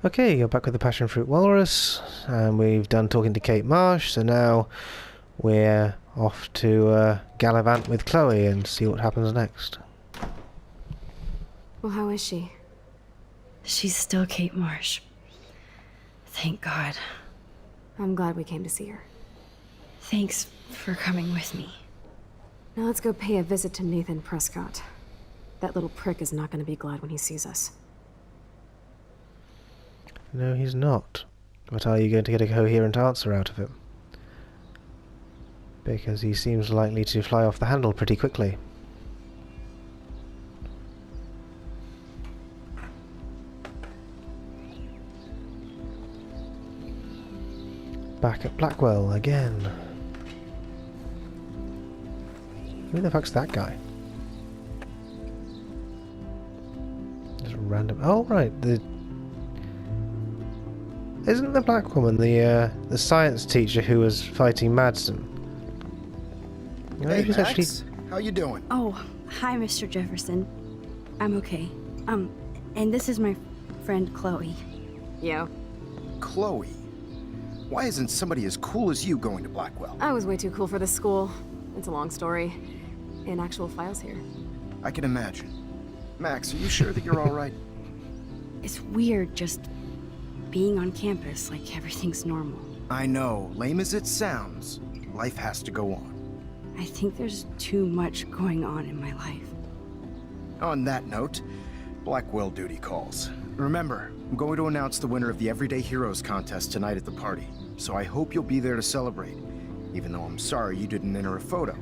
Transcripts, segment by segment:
Okay, you're back with the Passionfruit Whalrus, and we've done talking to Kate Marsh, so now we're off to gallivant with Chloe and see what happens next. Well, how is she? She's still Kate Marsh. Thank God. I'm glad we came to see her. Thanks for coming with me. Now let's go pay a visit to Nathan Prescott. That little prick is not going to be glad when he sees us. No, he's not. But are you going to get a coherent answer out of him? Because he seems likely to fly off the handle pretty quickly. Back at Blackwell again. Who the fuck's that guy? Just random. Oh right, isn't the black woman the science teacher who was fighting Madsen? Hey, Max. Actually... How you doing? Oh, hi, Mr. Jefferson. I'm okay. And this is my friend Chloe. Yo. Chloe? Why isn't somebody as cool as you going to Blackwell? I was way too cool for this school. It's a long story. In actual files here. I can imagine. Max, are you sure that you're all right? It's weird just being on campus like everything's normal. I know. Lame as it sounds, life has to go on. I think there's too much going on in my life. On that note, Blackwell duty calls. Remember, I'm going to announce the winner of the Everyday Heroes contest tonight at the party, so I hope you'll be there to celebrate, even though I'm sorry you didn't enter a photo.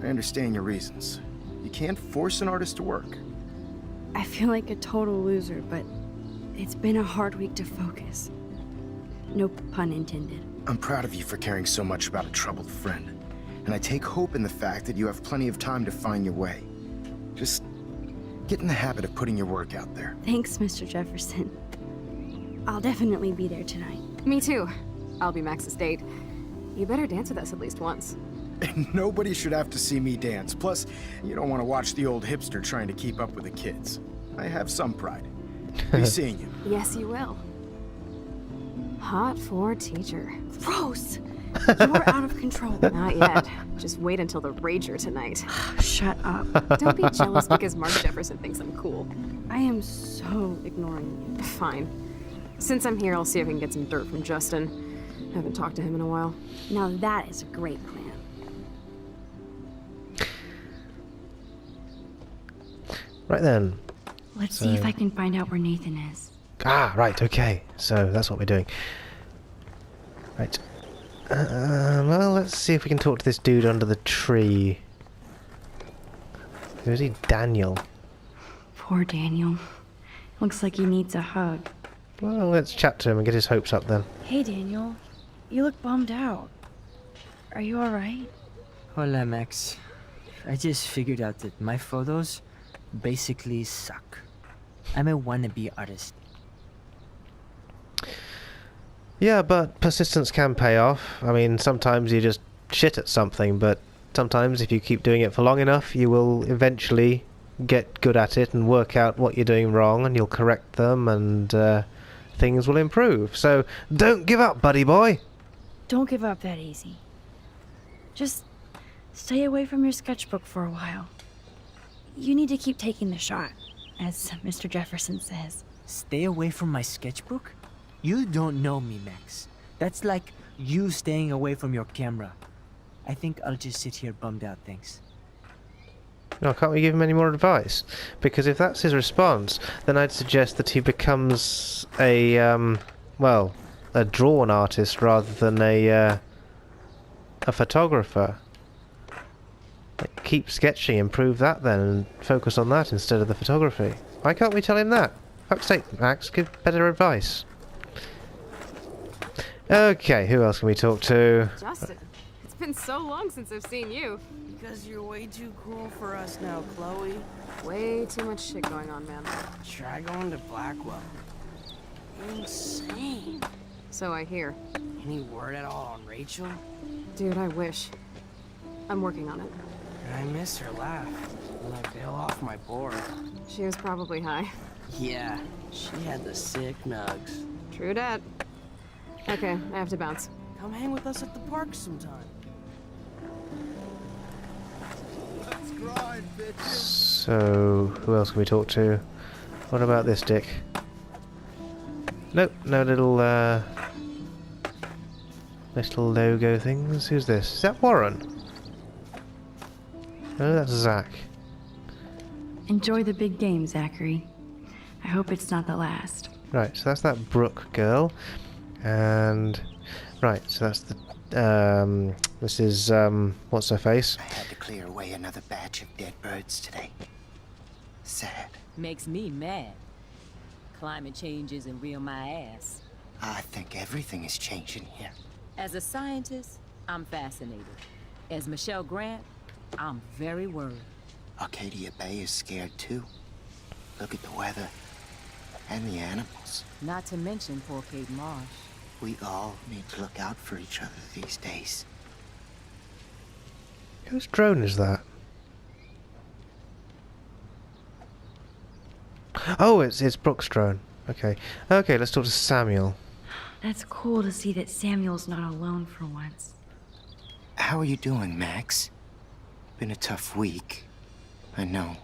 I understand your reasons. You can't force an artist to work. I feel like a total loser, but it's been a hard week to focus. No pun intended. I'm proud of you for caring so much about a troubled friend, and I take hope in the fact that you have plenty of time to find your way. Just get in the habit of putting your work out there. Thanks, Mr. Jefferson. I'll definitely be there tonight. Me too. I'll be Max's date. You better dance with us at least once. And nobody should have to see me dance. Plus, you don't want to watch the old hipster trying to keep up with the kids. I have some pride. Be seeing you. Yes, you will. Hot for teacher. Gross! You're out of control. Not yet. Just wait until the rager tonight. Shut up. Don't be jealous because Mark Jefferson thinks I'm cool. I am so ignoring you. Fine. Since I'm here, I'll see if I can get some dirt from Justin. I haven't talked to him in a while. Now that is a great plan. Right then. Let's see if I can find out where Nathan is. Ah, right, okay. So that's what we're doing. Right. Well, let's see if we can talk to this dude under the tree. Who is he? Daniel. Poor Daniel. Looks like he needs a hug. Well, let's chat to him and get his hopes up then. Hey, Daniel. You look bummed out. Are you alright? Hola, Max. I just figured out that my photos basically suck. I'm a wannabe artist. Yeah, but persistence can pay off. I mean, sometimes you just shit at something, but sometimes if you keep doing it for long enough, you will eventually get good at it and work out what you're doing wrong, and you'll correct them, and things will improve. So, don't give up, buddy boy! Don't give up that easy. Just stay away from your sketchbook for a while. You need to keep taking the shot, as Mr. Jefferson says. Stay away from my sketchbook? You don't know me, Max. That's like you staying away from your camera. I think I'll just sit here bummed out, thanks. No, can't we give him any more advice? Because if that's his response, then I'd suggest that he becomes a, well, a drawn artist rather than a photographer. Like, keep sketching, improve that then, and focus on that instead of the photography. Why can't we tell him that? Fuck's sake, Max, give better advice. Okay, who else can we talk to? Justin, it's been so long since I've seen you. Because you're way too cool for us now, Chloe. Way too much shit going on, man. Try going to Blackwell. Insane. So I hear. Any word at all on Rachel? Dude, I wish. I'm working on it. I miss her laugh when I bail off my board. She was probably high. Yeah, she had the sick nugs. True dat. Okay, I have to bounce. Come hang with us at the park sometime. So, who else can we talk to? What about this dick? Nope, no little logo things. Who's this? Is that Warren? No, that's Zach. Enjoy the big game, Zachary. I hope it's not the last. Right, so that's that Brooke girl. And right, so that's the this is what's her face? I had to clear away another batch of dead birds today. Sad. Makes me mad. Climate change isn't real my ass. I think everything is changing here. As a scientist, I'm fascinated. As Michelle Grant, I'm very worried. Arcadia Bay is scared too. Look at the weather. And the animals. Not to mention poor Kate Marsh. We all need to look out for each other these days. Whose drone is that? Oh, it's Brooke's drone. Okay. Okay, let's talk to Samuel. That's cool to see that Samuel's not alone for once. How are you doing, Max? Been a tough week. I know.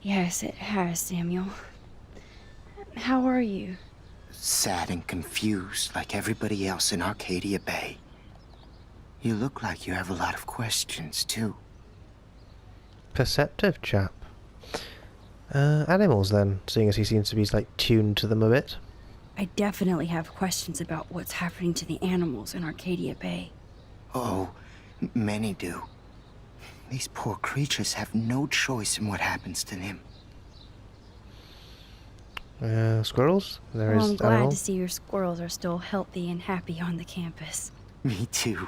Yes, it has, Samuel. How are you? Sad and confused like everybody else in Arcadia Bay. You look like you have a lot of questions, too. Perceptive chap. Animals then, seeing as he seems to be like tuned to them a bit. I definitely have questions about what's happening to the animals in Arcadia Bay. Oh, many do. These poor creatures have no choice in what happens to them. Squirrels? There Well, is I'm glad animal. to see your squirrels are still healthy and happy on the campus. Me too.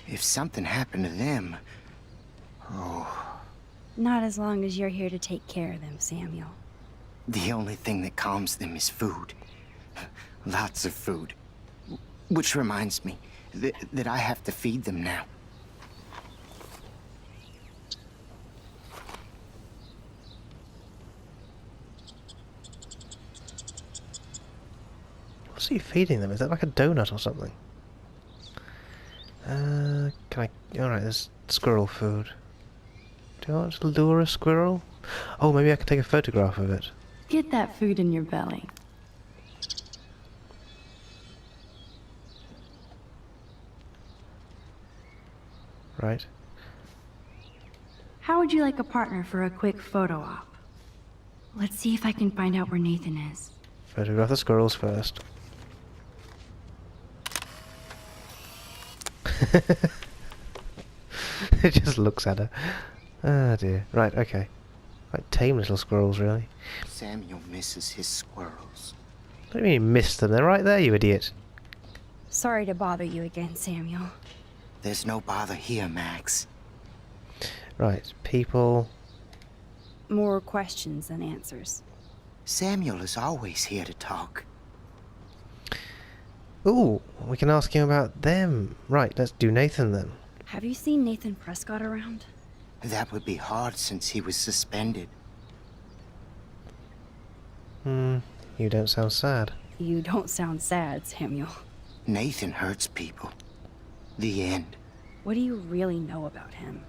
If something happened to them... Oh, Not as long as you're here to take care of them, Samuel. the only thing that calms them is food. Lots of food. Which reminds me that I have to feed them now. What's he feeding them? Is that like a donut or something? Can I... Alright, there's squirrel food. Do I want to lure a squirrel? Oh, maybe I can take a photograph of it. Get that food in your belly. Right. How would you like a partner for a quick photo op? Let's see if I can find out where Nathan is. Photograph the squirrels first. It just looks at her. Oh dear. Right, okay. Quite tame little squirrels, really. Samuel misses his squirrels. What do you mean you missed them? They're right there, you idiot. Sorry to bother you again, Samuel. There's no bother here, Max. Right, people... More questions than answers. Samuel is always here to talk. Ooh, we can ask him about them. Right, let's do Nathan then. Have you seen Nathan Prescott around? That would be hard since he was suspended. You don't sound sad. You don't sound sad, Samuel. Nathan hurts people. The end. What do you really know about him?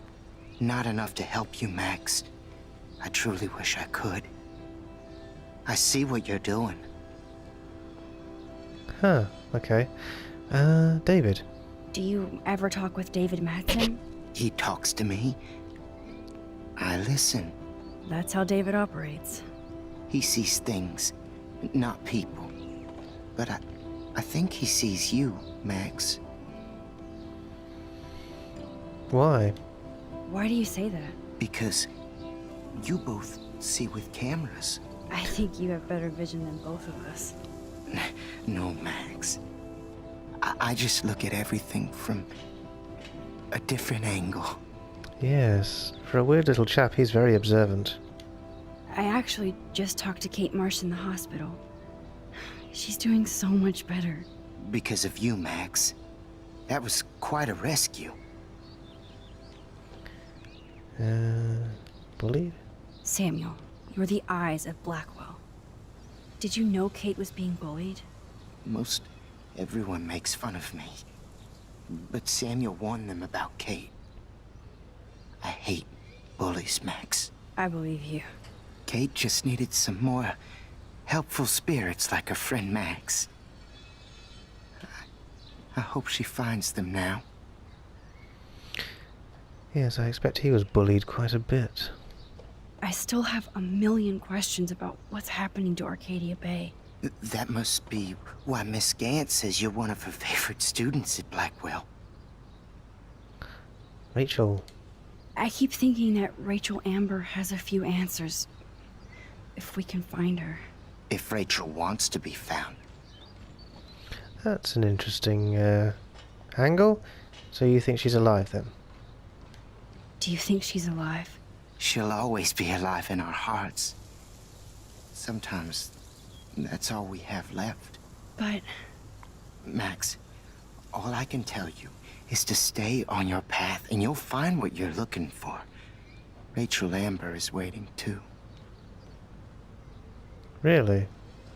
Not enough to help you, Max. I truly wish I could. I see what you're doing. Huh, okay. David. Do you ever talk with David Madsen? He talks to me. I listen. That's how David operates. He sees things, not people. But I think he sees you, Max. Why? Why do you say that? Because you both see with cameras. I think you have better vision than both of us. No, Max. I just look at everything from a different angle. Yes, for a weird little chap, he's very observant. I actually just talked to Kate Marsh in the hospital. She's doing so much better. Because of you, Max. That was quite a rescue. Bullied? Samuel, you're the eyes of Blackwell. Did you know Kate was being bullied? Most everyone makes fun of me. But Samuel warned them about Kate. I hate bullies, Max. I believe you. Kate just needed some more helpful spirits like her friend Max. I hope she finds them now. Yes, I expect he was bullied quite a bit. I still have a million questions about what's happening to Arcadia Bay. That must be why Miss Gant says you're one of her favorite students at Blackwell. Rachel. I keep thinking that Rachel Amber has a few answers. If we can find her. If Rachel wants to be found. That's an interesting angle. So you think she's alive then? Do you think she's alive? She'll always be alive in our hearts. Sometimes that's all we have left. But... Max, all I can tell you is to stay on your path and you'll find what you're looking for. Rachel Amber is waiting too. Really?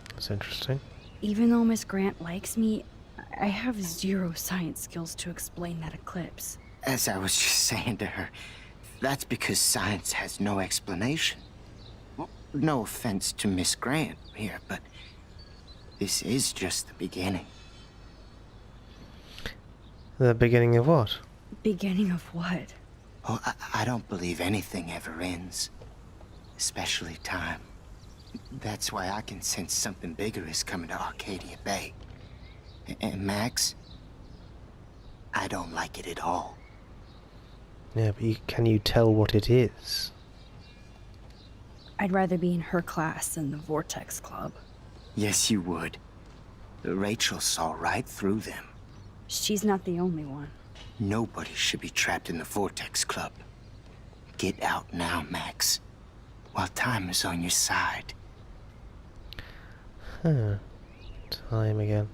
That's interesting. even though Miss Grant likes me, I have zero science skills to explain that eclipse. As I was just saying to her, that's because science has no explanation. Well, no offense to Miss Grant here, but this is just the beginning. The beginning of what? Beginning of what? Oh, I don't believe anything ever ends. Especially time. That's why I can sense something bigger is coming to Arcadia Bay. And Max, I don't like it at all. Yeah, but can you tell what it is? I'd rather be in her class than the Vortex Club. Yes, you would. Rachel saw right through them. She's not the only one. Nobody should be trapped in the Vortex Club. Get out now, Max, while time is on your side. Huh. Time again.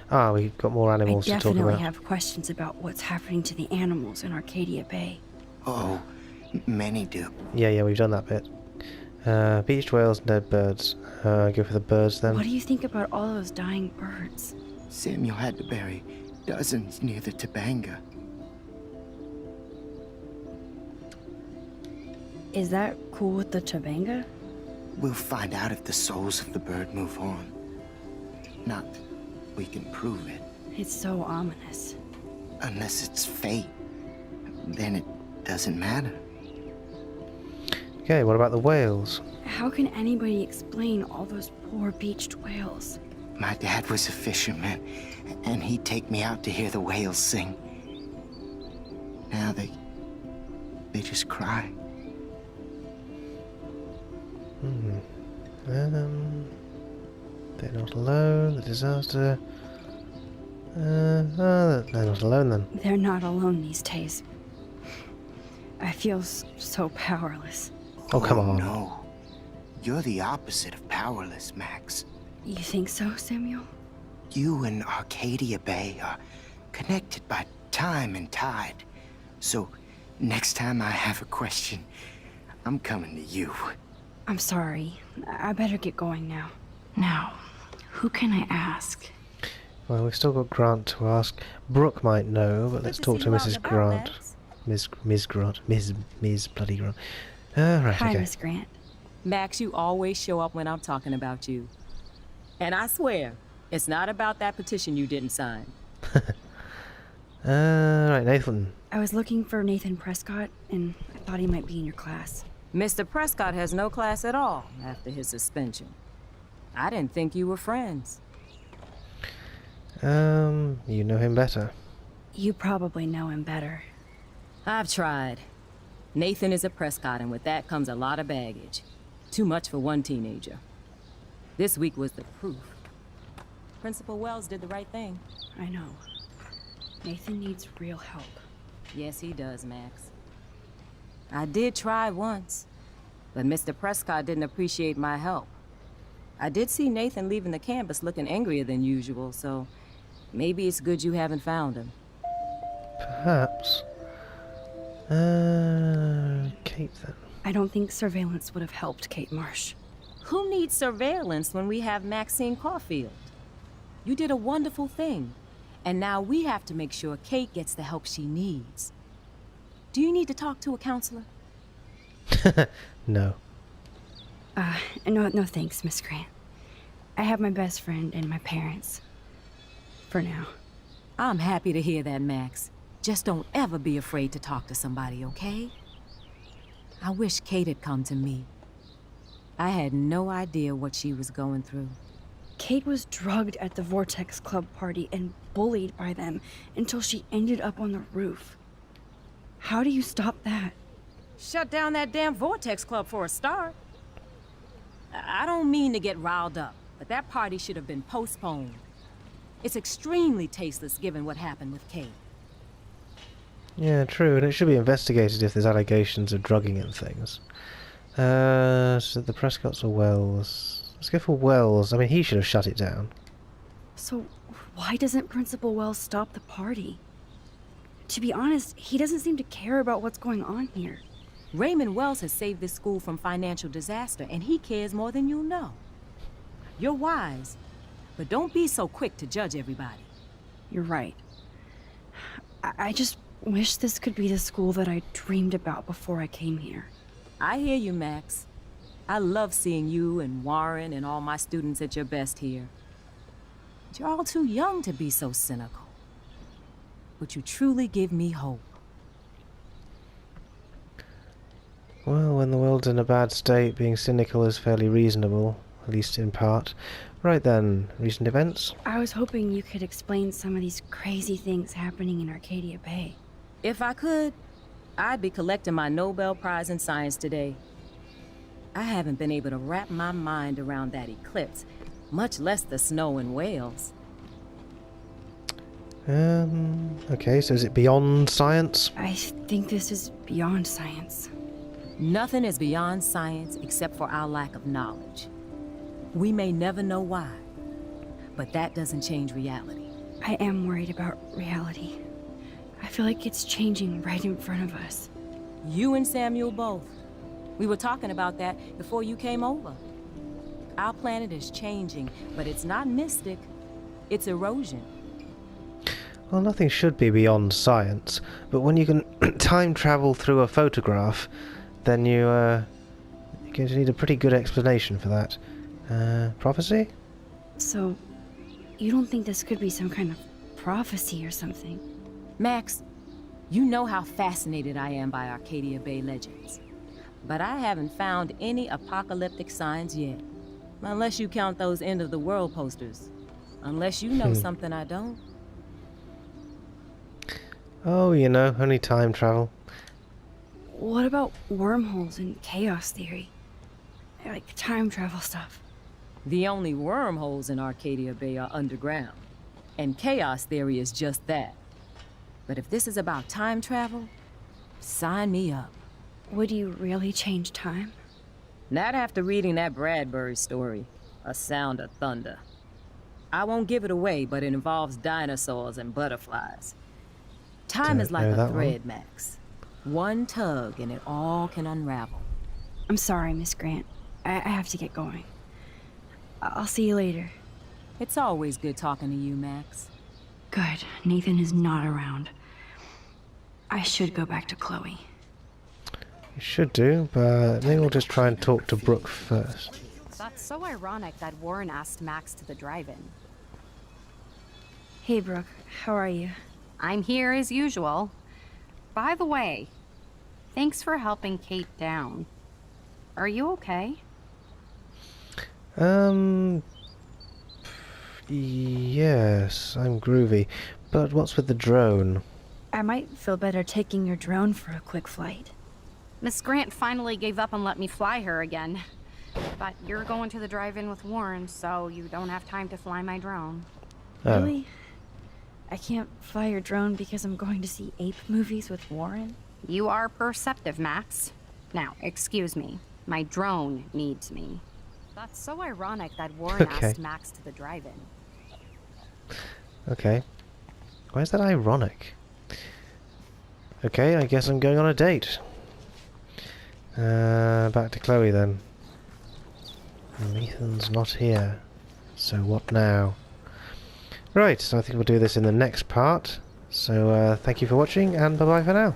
Ah, we've got more animals to talk definitely about. have questions about what's happening to the animals in Arcadia Bay. Oh, many do. Yeah, we've done that bit. Beached whales and dead birds. Go for the birds then. What do you think about all those dying birds? Samuel had to bury dozens near the Tabanga. Is that cool with the Tabanga? We'll find out if the souls of the bird move on. Not that we can prove it. It's so ominous. Unless it's fate. Then it doesn't matter. Okay, what about the whales? How can anybody explain all those poor beached whales? My dad was a fisherman, and he'd take me out to hear the whales sing. Now they just cry. They're not alone. The disaster. They're not alone then. They're not alone these days. I feel so powerless. Oh, come on. No. You're the opposite of powerless, Max. You think so, Samuel? You and Arcadia Bay are connected by time and tide. So, next time I have a question, I'm coming to you. I'm sorry. I better get going now. Now, who can I ask? Well, we've still got Grant to ask. Brooke might know, but let's talk to Mrs. Grant. Ms. Grant. Ms. bloody Grant. Right, Hi, okay. Miss Grant. Max, you always show up when I'm talking about you. And I swear, it's not about that petition you didn't sign. Right, Nathan. I was looking for Nathan Prescott, and I thought he might be in your class. Mr. Prescott has no class at all after his suspension. I didn't think you were friends. You know him better. You probably know him better. I've tried. Nathan is a Prescott, and with that comes a lot of baggage. Too much for one teenager. This week was the proof. Principal Wells did the right thing. I know. Nathan needs real help. Yes, he does, Max. I did try once, but Mr. Prescott didn't appreciate my help. I did see Nathan leaving the campus looking angrier than usual, so maybe it's good you haven't found him. Perhaps. Kate then. I don't think surveillance would have helped Kate Marsh. Who needs surveillance when we have Maxine Caulfield? You did a wonderful thing, and now we have to make sure Kate gets the help she needs. Do you need to talk to a counselor? No. No thanks, Miss Grant. I have my best friend and my parents. For now. I'm happy to hear that, Max. Just don't ever be afraid to talk to somebody, okay? I wish Kate had come to me. I had no idea what she was going through. Kate was drugged at the Vortex Club party and bullied by them until she ended up on the roof. How do you stop that? Shut down that damn Vortex Club for a start. I don't mean to get riled up, but that party should have been postponed. It's extremely tasteless given what happened with Kate. Yeah, true, and it should be investigated if there's allegations of drugging and things. So the Prescotts or Wells? Let's go for Wells. I mean, he should have shut it down. So, why doesn't Principal Wells stop the party? To be honest, he doesn't seem to care about what's going on here. Raymond Wells has saved this school from financial disaster, and he cares more than you know. You're wise, but don't be so quick to judge everybody. You're right. I just wish this could be the school that I dreamed about before I came here. I hear you, Max. I love seeing you and Warren and all my students at your best here. But you're all too young to be so cynical. But you truly give me hope. Well, when the world's in a bad state, being cynical is fairly reasonable, at least in part. Right then, recent events? I was hoping you could explain some of these crazy things happening in Arcadia Bay. If I could, I'd be collecting my Nobel Prize in Science today. I haven't been able to wrap my mind around that eclipse, much less the snow in Wales. Okay, so is it beyond science? I think this is beyond science. Nothing is beyond science except for our lack of knowledge. We may never know why, but that doesn't change reality. I am worried about reality. I feel like it's changing right in front of us. You and Samuel both. We were talking about that before you came over. Our planet is changing, but it's not mystic. It's erosion. Well, nothing should be beyond science, but when you can time travel through a photograph, then you're going to need a pretty good explanation for that. Prophecy? So, you don't think this could be some kind of prophecy or something? Max, you know how fascinated I am by Arcadia Bay legends. But I haven't found any apocalyptic signs yet. Unless you count those end-of-the-world posters. Unless you know something I don't. Oh, you know, only time travel. What about wormholes and chaos theory? Like time travel stuff. The only wormholes in Arcadia Bay are underground. And chaos theory is just that. But if this is about time travel, sign me up. Would you really change time? Not after reading that Bradbury story, A Sound of Thunder. I won't give it away, but it involves dinosaurs and butterflies. Time is like a thread, Max. One tug and it all can unravel. I'm sorry, Miss Grant. I have to get going. I'll see you later. It's always good talking to you, Max. Good. Nathan is not around. I should go back to Chloe. You should do, but maybe we'll just try and talk to Brooke first. That's so ironic that Warren asked Max to the drive-in. Hey, Brooke. How are you? I'm here as usual. By the way, thanks for helping Kate down. Are you okay? Yes, I'm groovy. But what's with the drone? I might feel better taking your drone for a quick flight. Miss Grant finally gave up and let me fly her again. But you're going to the drive-in with Warren, so you don't have time to fly my drone. Oh. Really? I can't fly your drone because I'm going to see ape movies with Warren? You are perceptive, Max. Now, excuse me. My drone needs me. That's so ironic that Warren asked Max to the drive-in. Okay. Why is that ironic? Okay, I guess I'm going on a date. Back to Chloe then. Nathan's not here. So what now? Right, so I think we'll do this in the next part. So thank you for watching, and bye-bye for now.